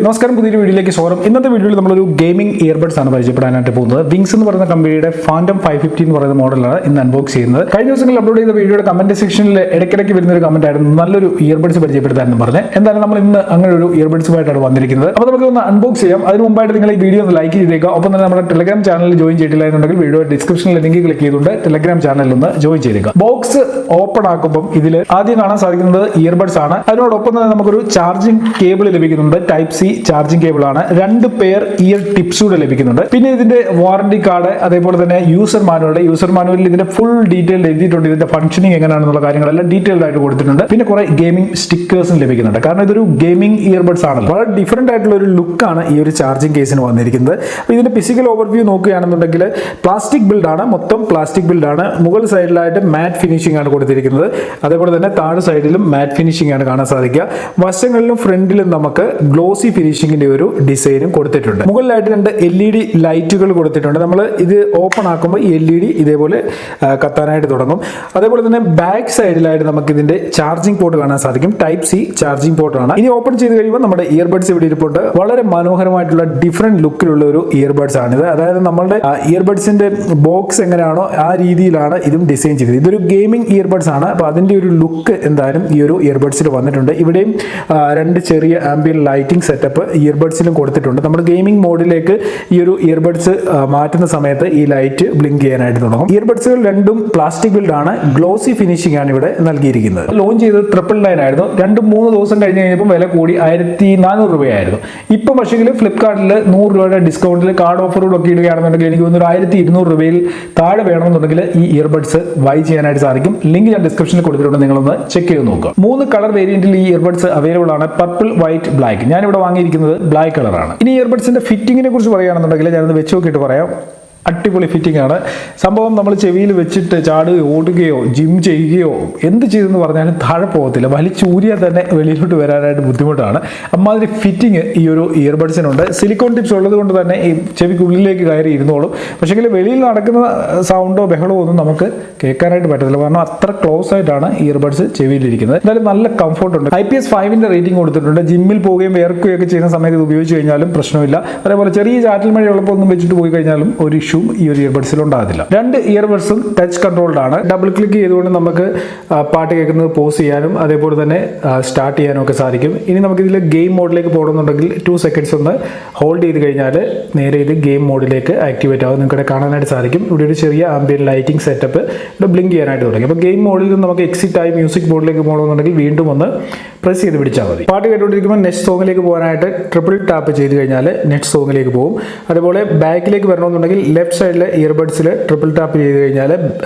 നമസ്കാരം, പുതിയൊരു വീഡിയോയിലേക്ക് സ്വാഗതം. ഇന്നത്തെ വീഡിയോയിൽ നമ്മളൊരു ഗെയിമിംഗ് ഇയർബഡ്സ് ആണ് പരിചയപ്പെടാനായിട്ട് പോകുന്നത്. വിങ്സ് എന്ന് പറയുന്ന കമ്പനിയുടെ ഫാൻഡം 550 എന്ന് പറയുന്ന മോഡലാണ് ഇന്ന് അൺബോക്സ് ചെയ്യുന്നത്. കഴിഞ്ഞ ദിവസങ്ങളിൽ അപ്ലോഡ് ചെയ്ത വീഡിയോയുടെ കമന്റ് സെക്ഷനിൽ ഇടയ്ക്കിടയ്ക്ക് വരുന്ന ഒരു കമന്റ് ആയിരുന്നു, നല്ലൊരു ഇയർബഡ്സ് പരിചയപ്പെടുത്താനെന്ന് പറഞ്ഞ്. എന്തായാലും നമ്മൾ ഇന്ന് അങ്ങനെ ഒരു ഇയർബഡ്സുമായിട്ടാണ് വന്നിരിക്കുന്നത്. അപ്പോൾ നമുക്ക് ഒന്ന് അൺബോക്സ് ചെയ്യാം. അതിന് മുമ്പായിട്ട് നിങ്ങൾ ഈ വീഡിയോ ഒന്ന് ലൈക്ക് ചെയ്തേക്കുക. ഒപ്പം തന്നെ നമ്മുടെ ടെലഗ്രാം ചാനലിൽ ജോയിൻ ചെയ്തിട്ടില്ല എന്നുണ്ടെങ്കിൽ വീഡിയോ ഡിസ്ക്രിപ്ഷനിൽ ലിങ്ക് ക്ലിക്ക് ചെയ്തുകൊണ്ട് ടെലഗ്രാം ചാനലിൽ ഒന്ന് ജോയിൻ ചെയ്തേക്കുക. ബോക്സ് ഓപ്പൺ ആക്കുമ്പോൾ ഇതിൽ ആദ്യം കാണാൻ സാധിക്കുന്നത് ഇയർബഡ്സ് ആണ്. അതിനോടൊപ്പം തന്നെ നമുക്കൊരു ചാർജിംഗ് കേബിൾ ലഭിക്കുന്നുണ്ട്. ടൈപ്പ് സി ചാർജിംഗ് കേബിൾ ആണ്. 2 പെയർ ഇയർ ടിപ്സ് കൂടെ ലഭിക്കുന്നുണ്ട്. പിന്നെ ഇതിന്റെ വാറന്റി കാർഡ്, അതേപോലെ തന്നെ യൂസർ മാനുവലിൽ ഇതിന്റെ ഫുൾ ഡീറ്റെയിൽ എഴുതിയിട്ടുണ്ട്. ഇതിന്റെ ഫംഗ്ഷനിങ് എങ്ങനെയാണെന്നുള്ള കാര്യങ്ങളെല്ലാം ഡീറ്റെയിൽഡ് ആയിട്ട് കൊടുത്തിട്ടുണ്ട്. പിന്നെ കുറെ ഗെയിമിംഗ് സ്റ്റിക്കേഴ്സും ലഭിക്കുന്നുണ്ട്. കാരണം ഇതൊരു ഗെയിമിംഗ് ഇയർബഡ്സ് ആണല്ലോ. വളരെ ഡിഫറെന്റ് ആയിട്ടുള്ള ഒരു ലുക്കാണ് ഈ ഒരു ചാർജിംഗ് കേസിന് വന്നിരിക്കുന്നത്. അപ്പോൾ ഇതിന്റെ ഫിസിക്കൽ ഓവർവ്യൂ നോക്കുകയാണെന്നുണ്ടെങ്കിൽ പ്ലാസ്റ്റിക് ബിൽഡാണ്, മൊത്തം പ്ലാസ്റ്റിക് ബിൽഡാണ്. മുകൾ സൈഡിലായിട്ട് മാറ്റ് ഫിനിഷിംഗ് ആണ് കൊടുത്തിരിക്കുന്നത്. അതേപോലെ തന്നെ താഴെ സൈഡിലും മാറ്റ് ഫിനിഷിംഗ് ആണ് കാണാൻ സാധിക്കുക. വശങ്ങളിലും ഫ്രണ്ടിലും നമുക്ക് ഗ്ലോസി ഫിനിഷിംഗിന്റെ ഒരു ഡിസൈനും കൊടുത്തിട്ടുണ്ട്. മുകളിലായിട്ട് 2 LED ലൈറ്റുകൾ കൊടുത്തിട്ടുണ്ട്. നമ്മൾ ഇത് ഓപ്പൺ ആക്കുമ്പോൾ ഈ LED ഇതേപോലെ കത്താനായിട്ട് തുടങ്ങും. അതേപോലെ തന്നെ ബാക്ക് സൈഡിലായിട്ട് നമുക്ക് ഇതിന്റെ ചാർജിംഗ് പോർട്ട് കാണാൻ സാധിക്കും. ടൈപ്പ് സി ചാർജിംഗ് പോർട്ടാണ്. ഇനി ഓപ്പൺ ചെയ്ത് കഴിയുമ്പോൾ നമ്മുടെ ഇയർബഡ്സ് ഇവിടെ ഇരിപ്പുണ്ട്. വളരെ മനോഹരമായിട്ടുള്ള ഡിഫറെന്റ് ലുക്കിലുള്ള ഒരു ഇയർബഡ്സ് ആണിത്. അതായത് നമ്മളുടെ ഇയർബഡ്സിന്റെ ബോക്സ് എങ്ങനെയാണോ ആ രീതിയിലാണ് ഇതും ഡിസൈൻ ചെയ്തത്. ഇതൊരു ഗെയിമിംഗ് ഇയർബഡ്സ് ആണ്. അപ്പോൾ അതിന്റെ ഒരു ലുക്ക് എന്തായാലും ഈ ഒരു ഇയർബഡ്സിൽ വന്നിട്ടുണ്ട്. ഇവിടെയും 2 ചെറിയ ആംബിയൻ ലൈറ്റിംഗ് സെറ്റപ്പ് ഇയർബഡ്സിലും കൊടുത്തിട്ടുണ്ട്. നമ്മൾ ഗെയിമിംഗ് മോഡിലേക്ക് ഈ ഒരു ഇയർബഡ്സ് മാറ്റുന്ന സമയത്ത് ഈ ലൈറ്റ് ബ്ലിങ്ക് ചെയ്യാനായിട്ട് തുടങ്ങും. ഇയർബഡ്സുകൾ രണ്ടും പ്ലാസ്റ്റിക് ബിൽഡ് ആണ്. ഗ്ലോസി ഫിനിഷിംഗ് ആണ് ഇവിടെ നൽകിയിരിക്കുന്നത്. ലോഞ്ച് ചെയ്തത് 999 ആയിരുന്നു. 2-3 ദിവസം കഴിഞ്ഞപ്പോൾ വില കൂടി 1400 രൂപയായിരുന്നു. ഇപ്പം പക്ഷേ ഫ്ലിപ്കാർട്ടിൽ 100 രൂപയുടെ ഡിസ്കൗണ്ടിൽ കാർഡ് ഓഫറുകളൊക്കെ ഇടുകയാണെന്നുണ്ടെങ്കിൽ എനിക്ക് തോന്നുന്നു 1200 രൂപയിൽ താഴെ വേണമെന്നുണ്ടെങ്കിൽ ഈ ഇയർബഡ്സ് ബൈ ചെയ്യാനായിട്ട് സാധിക്കും. ലിങ്ക് ഞാൻ ഡിസ്ക്രിപ്ഷനിൽ കൊടുത്തിട്ടുണ്ട്, നിങ്ങളൊന്ന് ചെക്ക് ചെയ്ത് നോക്കുക. 3 കളർ വേരിയന്റിൽ ഈ ഇയർബഡ്സ് അവൈലബിൾ ആണ്. Purple, white, black. ഞാനിവിടെ വാങ്ങിയിരിക്കുന്നത് ബ്ലാക്ക് കളറാണ്. ഇനി ഇയർബഡ്സിന്റെ ഫിറ്റിങ്ങിനെ കുറിച്ച് പറയുകയാണെന്നുണ്ടെങ്കിൽ ഞാനത് വെച്ച് നോക്കിയിട്ട് പറയാം. അടിപൊളി ഫിറ്റിംഗ് ആണ് സംഭവം. നമ്മൾ ചെവിയിൽ വെച്ചിട്ട് ചാടുകയോ ഓടുകയോ ജിം ചെയ്യുകയോ എന്ത് ചെയ്തെന്ന് പറഞ്ഞാലും താഴെ പോകത്തില്ല. വലിച്ചൂരിയാൽ തന്നെ വെളിയിലോട്ട് വരാനായിട്ട് ബുദ്ധിമുട്ടാണ്. അമ്മാതിരി ഫിറ്റിംഗ് ഈ ഒരു ഇയർബഡ്സിനുണ്ട്. സിലിക്കോൺ ടിപ്സ് ഉള്ളത് കൊണ്ട് തന്നെ ഈ ചെവിക്കുള്ളിലേക്ക് കയറി ഇരുന്നോളും. പക്ഷേ വെളിയിൽ നടക്കുന്ന സൗണ്ടോ ബഹളമോ ഒന്നും നമുക്ക് കേൾക്കാനായിട്ട് പറ്റത്തില്ല. കാരണം അത്ര ക്ലോസ് ആയിട്ടാണ് ഇയർബഡ്സ് ചെവിയിലിരിക്കുന്നത്. എന്തായാലും നല്ല കംഫർട്ടുണ്ട്. IPS 5 റേറ്റിംഗ് കൊടുത്തിട്ടുണ്ട്. ജിമ്മിൽ പോവുകയും വേർക്കുകയൊക്കെ ചെയ്യുന്ന സമയത്ത് ഇത് ഉപയോഗിച്ച് കഴിഞ്ഞാലും പ്രശ്നമില്ല. അതേപോലെ ചെറിയ ചാറ്റൽ മഴയുള്ളപ്പോൾ ഒന്നും വെച്ചിട്ട് പോയി കഴിഞ്ഞാലും ഒരു ഇഷ്യൂ ഈ ഒരു ഇയർബഡ്സിൽ ഉണ്ടാകത്തില്ല. 2 ഇയർബഡ്സും ടച്ച് കൺട്രോൾഡ് ആണ്. ഡബിൾ ക്ലിക്ക് ചെയ്തുകൊണ്ട് നമുക്ക് പാട്ട് കേൾക്കുന്നത് പോസ് ചെയ്യാനും അതേപോലെ തന്നെ സ്റ്റാർട്ട് ചെയ്യാനും ഒക്കെ സാധിക്കും. ഇനി നമുക്ക് ഇതിൽ ഗെയിം മോഡിലേക്ക് പോകണമെന്നുണ്ടെങ്കിൽ 2 സെക്കൻഡ്സ് ഒന്ന് ഹോൾഡ് ചെയ്ത് കഴിഞ്ഞാൽ നേരെ ഇത് ഗെയിം മോഡിലേക്ക് ആക്ടിവേറ്റ് ആവും. നിങ്ങൾക്ക് കാണാനായിട്ട് സാധിക്കും. ഇവിടെ ഒരു ചെറിയ ആംബിയൻ ലൈറ്റിംഗ് സെറ്റപ്പ് ഇവിടെ ബ്ലിങ്ക് ചെയ്യാനായിട്ട് തുടങ്ങി. അപ്പോൾ ഗെയിം മോഡിൽ നിന്ന് നമുക്ക് എക്സിറ്റ് ആയി മ്യൂസിക് മോഡിലേക്ക് പോകണമെന്നുണ്ടെങ്കിൽ വീണ്ടും ഒന്ന് പ്രസ് ചെയ്ത് പിടിച്ചാൽ മതി. പാട്ട് കേട്ടുകൊണ്ടിരിക്കുമ്പോൾ നെക്സ്റ്റ് സോങ്ങിലേക്ക് പോകാനായിട്ട് ട്രിപ്പിൾ ടാപ്പ് ചെയ്ത് കഴിഞ്ഞാൽ നെക്സ്റ്റ് സോങ്ങിലേക്ക് പോകും. അതുപോലെ ബാക്കിലേക്ക് വരണമെന്നുണ്ടെങ്കിൽ ലെഫ്റ്റ് സൈഡിലെ ഇയർബഡ്സിൽ ട്രിപ്പിൾ ടാപ്പ് ചെയ്ത് കഴിഞ്ഞാൽ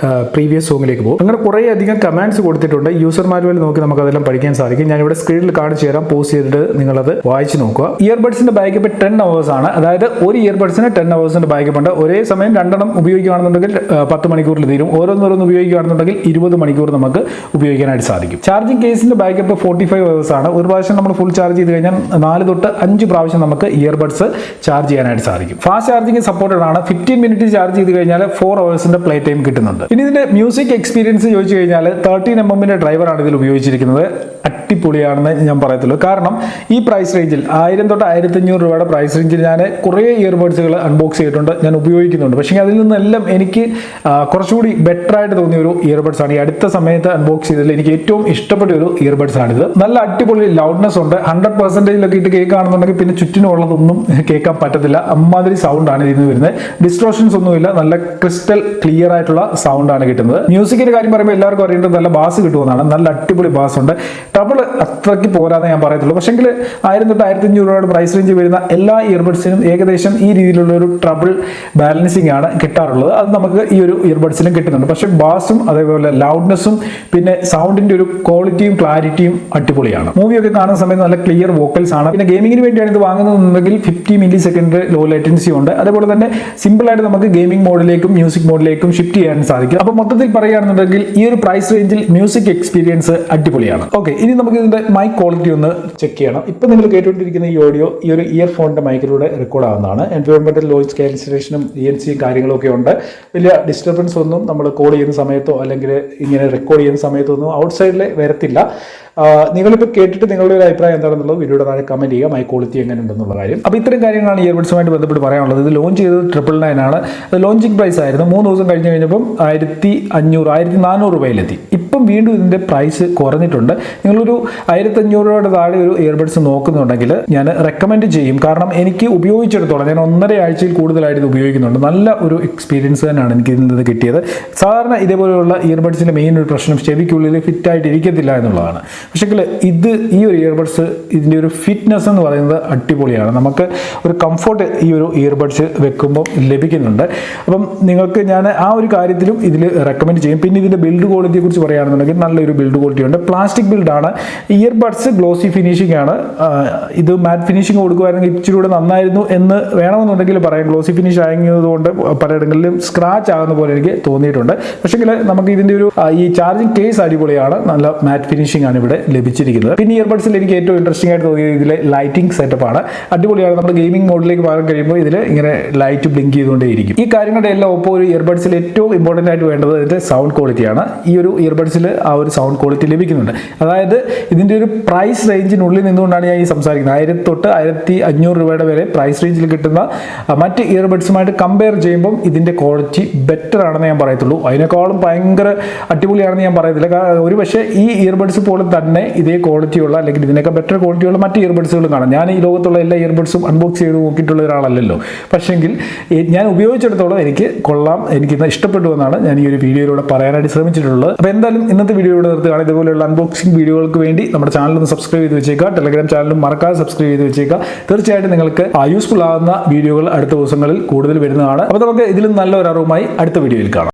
പ്രീവിയസ് സോങ്ങിലേക്ക് പോകും. അങ്ങനെ കുറേ അധികം കമാൻഡ്സ് കൊടുത്തിട്ടുണ്ട്. യൂസർ മാനുവൽ നോക്കി നമുക്ക് അതെല്ലാം പഠിക്കാൻ സാധിക്കും. ഞാനിവിടെ സ്ക്രീനിൽ കാണിച്ചു തരാം. പോസ് ചെയ്തിട്ട് നിങ്ങളത് വായിച്ച് നോക്കുക. ഇയർബഡ്സിന്റെ ബാക്കപ്പ് 10 hours ആണ്. അതായത് ഒരു ഇയർബഡ്സിന് 10 hours ബാക്കപ്പ് ഉണ്ട്. ഒരേ സമയം 2 ഉപയോഗിക്കുകയാണെന്നുണ്ടെങ്കിൽ 10 മണിക്കൂറിൽ തീരും. ഓരോന്നോരോന്ന് ഉപയോഗിക്കുകയാണെന്നുണ്ടെങ്കിൽ 20 മണിക്കൂർ നമുക്ക് ഉപയോഗിക്കാനായിട്ട് സാധിക്കും. ചാർജിംഗ് കേസിന്റെ ബാക്കപ്പ് 45 hours ആണ്. ഒരു പ്രാവശ്യം നമ്മൾ ഫുൾ ചാർജ് ചെയ്ത് കഴിഞ്ഞാൽ 4 തൊട്ട് 5 പ്രാവശ്യം നമുക്ക് ഇയർബഡ്സ് ചാർജ് ചെയ്യാനായിട്ട് സാധിക്കും. ഫാസ്റ്റ് ചാർജിംഗ് സപ്പോർട്ടഡ് ആണ്. 15 മിനിറ്റ് ചാർജ് ചെയ്ത് കഴിഞ്ഞാൽ 4 hours പ്ലേ ടൈം കിട്ടുന്നുണ്ട്. ഇനി ഇതിന്റെ മ്യൂസിക് എക്സ്പീരിയൻസ് ചോദിച്ചു കഴിഞ്ഞാൽ 13mm ഡ്രൈവറാണ് ഇതിൽ ഉപയോഗിച്ചിരിക്കുന്നത്. അടിപൊളിയാണെന്ന് ഞാൻ പറയത്തുള്ളൂ. കാരണം ഈ പ്രൈസ് റേഞ്ചിൽ 1000 തൊട്ട് 1500 രൂപയുടെ പ്രൈസ് റേഞ്ചിൽ ഞാൻ കുറേ ഇയർബഡ്സുകൾ അൺബോക്സ് ചെയ്തിട്ടുണ്ട്, ഞാൻ ഉപയോഗിക്കുന്നുണ്ട്. പക്ഷേ അതിൽ നിന്നെല്ലാം എനിക്ക് കുറച്ചുകൂടി ബെറ്റർ ആയിട്ട് തോന്നിയ ഒരു ഇയർബഡ്സ് ആണ് ഈ അടുത്ത സമയത്ത് അൺബോക്സ് ചെയ്തതിൽ എനിക്ക് ഏറ്റവും ഇഷ്ടപ്പെട്ട ഒരു ഇയർബഡ്സ് ആണിത്. നല്ല അടിപൊളി ലൗഡ്നെസ് ഉണ്ട്. 100% ഇട്ട് കേൾക്കുകയാണെന്നുണ്ടെങ്കിൽ പിന്നെ ചുറ്റിനുള്ളതൊന്നും കേൾക്കാൻ പറ്റത്തില്ല. അമ്മാതിരി സൗണ്ട് ആണ് ഇതിന് വരുന്നത്. ഡിസ്ട്രോഷൻസ് ഒന്നുമില്ല. നല്ല ക്രിസ്റ്റൽ ക്ലിയർ ആയിട്ടുള്ള സൗണ്ട് ആണ് കിട്ടുന്നത്. മ്യൂസിക്കിന്റെ കാര്യം പറയുമ്പോൾ എല്ലാവർക്കും അറിയേണ്ടത് നല്ല ബാസ് കിട്ടുമെന്നാണ്. നല്ല അടിപൊളി ബാസ് ഉണ്ട്. ട്രബിൾ അത്രയ്ക്ക് പോരാതെ ഞാൻ പറയത്തുള്ളൂ. പക്ഷേ 1000 തൊട്ട് 1500 രൂപയുടെ പ്രൈസ് റേഞ്ച് വരുന്ന എല്ലാ ഇയർബഡ്സിനും ഏകദേശം ഈ രീതിയിലുള്ള ഒരു ട്രബിൾ ബാലൻസിംഗ് ആണ് കിട്ടാറുള്ളത്. അത് നമുക്ക് ഈ ഒരു ഇയർബഡ്സിലും കിട്ടുന്നുണ്ട്. പക്ഷേ ബാസും അതേപോലെ ലൗഡ്നെസ്സും പിന്നെ സൗണ്ടിന്റെ ഒരു ക്വാളിറ്റിയും ക്ലാരിറ്റിയും അടിപൊളിയാണ്. മൂവിയൊക്കെ കാണുന്ന സമയത്ത് നല്ല ക്ലിയർ വോക്കൽസ് ആണ്. പിന്നെ ഗെയിമിങ്ങിന് വേണ്ടിയാണ് ഇത് വാങ്ങുന്നതെന്നുണ്ടെങ്കിൽ 50 millisecond ലോ ലേറ്റൻസി ഉണ്ട്. അതേപോലെ തന്നെ സിമ്പിൾ ആയിട്ട് നമുക്ക് ഗെയിമിംഗ് മോഡിലേക്കും മ്യൂസിക് മോഡിലേക്കും ഷിഫ്റ്റ് ചെയ്യാൻ സാധിക്കും. അപ്പോൾ മൊത്തത്തിൽ പറയുകയാണെന്നുണ്ടെങ്കിൽ ഈ ഒരു പ്രൈസ് റേഞ്ചിൽ മ്യൂസിക് എക്സ്പീരിയൻസ് അടിപൊളിയാണ്. ഓക്കെ, ഇനി നമുക്ക് ഇതിൻ്റെ മൈക്ക് ക്വാളിറ്റി ഒന്ന് ചെക്ക് ചെയ്യണം. ഇപ്പം നിങ്ങൾ കേട്ടുകൊണ്ടിരിക്കുന്ന ഈ ഓഡിയോ ഈ ഒരു ഇയർഫോണിൻ്റെ മൈക്കിലൂടെ റെക്കോർഡ് ആവുന്നതാണ്. എൻവയോൺമെൻറ്റൽ നോയിസ് ക്യാൻസലേഷനും ENCയും കാര്യങ്ങളൊക്കെ ഉണ്ട്. വലിയ ഡിസ്റ്റർബൻസ് ഒന്നും നമ്മൾ കോൾ ചെയ്യുന്ന സമയത്തോ അല്ലെങ്കിൽ ഇങ്ങനെ റെക്കോർഡ് ചെയ്യുന്ന സമയത്തോ ഒന്നും ഔട്ട്സൈഡിൽ വരത്തില്ല. നിങ്ങളിപ്പോൾ കേട്ടിട്ട് നിങ്ങളുടെ ഒരു അഭിപ്രായം എന്താണെന്നുള്ളത് വീഡിയോയുടെ താഴെ കമൻറ്റ് ചെയ്യുക, മൈക്ക് ക്വാളിറ്റി എങ്ങനെ ഉണ്ടെന്നുള്ള കാര്യം. അപ്പോൾ ഇത്തരം കാര്യങ്ങളാണ് ഇയർബഡ്സുമായിട്ട് ബന്ധപ്പെട്ട് പറയാനുള്ളത്. ഇത് ലോഞ്ച് ചെയ്തത് 999 ആണ്. അത് ലോഞ്ചിങ് പ്രൈസ് ആയിരുന്നു. 3 ദിവസം കഴിഞ്ഞപ്പം 1500 1400 രൂപയിലെത്തി. ഇപ്പം വീണ്ടും ഇതിൻ്റെ പ്രൈസ് കുറഞ്ഞിട്ടുണ്ട്. നിങ്ങളൊരു 1500 രൂപയുടെ താഴെ ഒരു ഇയർബഡ്സ് നോക്കുന്നുണ്ടെങ്കിൽ ഞാൻ റെക്കമെൻഡ് ചെയ്യും. കാരണം എനിക്ക് ഉപയോഗിച്ചെടുത്തോളം ഞാൻ 1.5 ആഴ്ചയിൽ കൂടുതലായിട്ട് ഇത് ഉപയോഗിക്കുന്നുണ്ട്. നല്ല ഒരു എക്സ്പീരിയൻസ് തന്നെയാണ് എനിക്ക് ഇതിൽ നിന്ന് കിട്ടിയത്. സാധാരണ ഇതേപോലെയുള്ള ഇയർബഡ്സിൻ്റെ മെയിൻ ഒരു പ്രശ്നം ചെവിക്കുള്ളിൽ ഫിറ്റായിട്ട് ഇരിക്കത്തില്ല എന്നുള്ളതാണ്. പക്ഷേങ്കിൽ ഈ ഒരു ഇയർബഡ്സ് ഇതിൻ്റെ ഒരു ഫിറ്റ്നസ് എന്ന് പറയുന്നത് അടിപൊളിയാണ്. നമുക്ക് ഒരു കംഫർട്ട് ഈ ഒരു ഇയർബഡ്സ് വെക്കുമ്പോൾ ലഭിക്കുന്നുണ്ട്. അപ്പം നിങ്ങൾക്ക് ഞാൻ ആ ഒരു കാര്യത്തിലും ഇതിൽ റെക്കമെൻഡ് ചെയ്യും. പിന്നെ ഇതിൻ്റെ ബിൽഡ് ക്വാളിറ്റിയെ കുറിച്ച് പറയുകയാണെന്നുണ്ടെങ്കിൽ നല്ലൊരു ബിൽഡ് ക്വാളിറ്റി ഉണ്ട്. പ്ലാസ്റ്റിക് ബിൽഡാണ്. ഇയർബഡ്സ് ഗ്ലോസി ഫിനിഷിംഗ് ആണ്. ഇത് മാറ്റ് ഫിനിഷിംഗ് കൊടുക്കുമായിരുന്നെങ്കിൽ ഇച്ചിരി കൂടെ നന്നായിരുന്നു എന്ന് വേണമെന്നുണ്ടെങ്കിൽ പറയാം. ഗ്ലോസി ഫിനിഷ് ആയതുകൊണ്ട് പലയിടങ്ങളിലും സ്ക്രാച്ച് ആകുന്ന പോലെ എനിക്ക് തോന്നിയിട്ടുണ്ട്. പക്ഷേങ്കിൽ നമുക്ക് ഇതിൻ്റെ ഒരു ഈ ചാർജിങ് കേസ് അടിപൊളിയാണ്. നല്ല മാറ്റ് ഫിനിഷിംഗ് ആണ് ഇവിടെ ലഭിച്ചിരിക്കുന്നത്. പിന്നെ ഇയർബഡ്സിൽ എനിക്ക് ഏറ്റവും ഇൻട്രസ്റ്റിംഗ് ആയിട്ട് തോന്നിയത് ഇതിലെ ലൈറ്റിംഗ് സെറ്റപ്പ് ആണ്. അടിപൊളിയാണ്. നമ്മൾ ഗെയിമിംഗ് മോഡിലേക്ക് മാറാൻ കഴിയുമ്പോൾ ഇതിൽ ഇങ്ങനെ ലൈറ്റ് ബ്ലിങ്ക് ചെയ്തുകൊണ്ടേയിരിക്കും. ഈ കാര്യങ്ങളുടെ എല്ലാം ഒപ്പം ഒരു ഇയർബഡ്സിൽ ഏറ്റവും ഇമ്പോർട്ടൻ്റ് ആയിട്ട് വേണ്ടത് ഇതിൻ്റെ സൗണ്ട് ക്വാളിറ്റിയാണ്. ഈ ഒരു ഇയർബഡ്സിൽ ആ ഒരു സൗണ്ട് ക്വാളിറ്റി ലഭിക്കുന്നുണ്ട്. അതായത് ഇതിൻ്റെ ഒരു പ്രൈസ് റേഞ്ചിനുള്ളിൽ നിന്നുകൊണ്ടാണ് ഞാൻ ഈ സംസാരിക്കുന്നത്. 1000 തൊട്ട് 1500 രൂപയുടെ വരെ പ്രൈസ് റേഞ്ചിൽ കിട്ടുന്ന മറ്റ് ഇയർബഡ്സുമായിട്ട് കമ്പയർ ചെയ്യുമ്പം ഇതിൻ്റെ ക്വാളിറ്റി ബെറ്റർ ആണെന്ന് ഞാൻ പറയത്തുള്ളൂ. അതിനേക്കാളും ഭയങ്കര അടിപൊളിയാണെന്ന് ഞാൻ പറയത്തില്ല. ഒരു പക്ഷേ ഈ ഇയർബഡ്സ് പോലെ തന്നെ ഇതേ ക്വാളിറ്റിയുള്ള അല്ലെങ്കിൽ ഇതിനേക്കാൾ ബെറ്റർ ക്വാളിറ്റിയുള്ള മറ്റ് ഇയർബഡ്സുകളും കാണാം. ഞാൻ ഈ ലോകത്തുള്ള എല്ലാ ഇയർബഡ്സും അൺബോക്സ് ചെയ്ത് നോക്കിയിട്ടുള്ള ഒരാളല്ലല്ലോ. പക്ഷെങ്കിൽ ഞാൻ ഉപയോഗിച്ചെടുത്തോളം എനിക്ക് കൊള്ളാം, എനിക്കിന്ന് ഇഷ്ടപ്പെട്ടു എന്നാണ് ഞാൻ ഈ ഒരു വീഡിയോയിലൂടെ പറയാനായിട്ട് ശ്രമിച്ചിട്ടുള്ളത്. അപ്പോൾ എന്തായാലും ഇന്നത്തെ വീഡിയോയുടെ നിർത്തുകയാണ്. ഇതുപോലെയുള്ള അൺബോക്സിംഗ് വീഡിയോകൾക്ക് വേണ്ടി നമ്മുടെ ചാനൽ ഒന്ന് സബ്സ്ക്രൈബ് ചെയ്ത് വെച്ചേക്കുക. ടെലഗ്രാം ചാനലും മറക്കാതെ സബ്സ്ക്രൈബ് ചെയ്ത് വെച്ചേക്കുക. തീർച്ചയായിട്ടും നിങ്ങൾക്ക് യൂസ്ഫുൾ ആകുന്ന വീഡിയോകൾ അടുത്ത ദിവസങ്ങളിൽ കൂടുതൽ വരുന്നതാണ്. അപ്പോൾ നമുക്ക് ഇതിലും നല്ല ഒരു അറിവുമായി അടുത്ത വീഡിയോയിൽ കാണാം.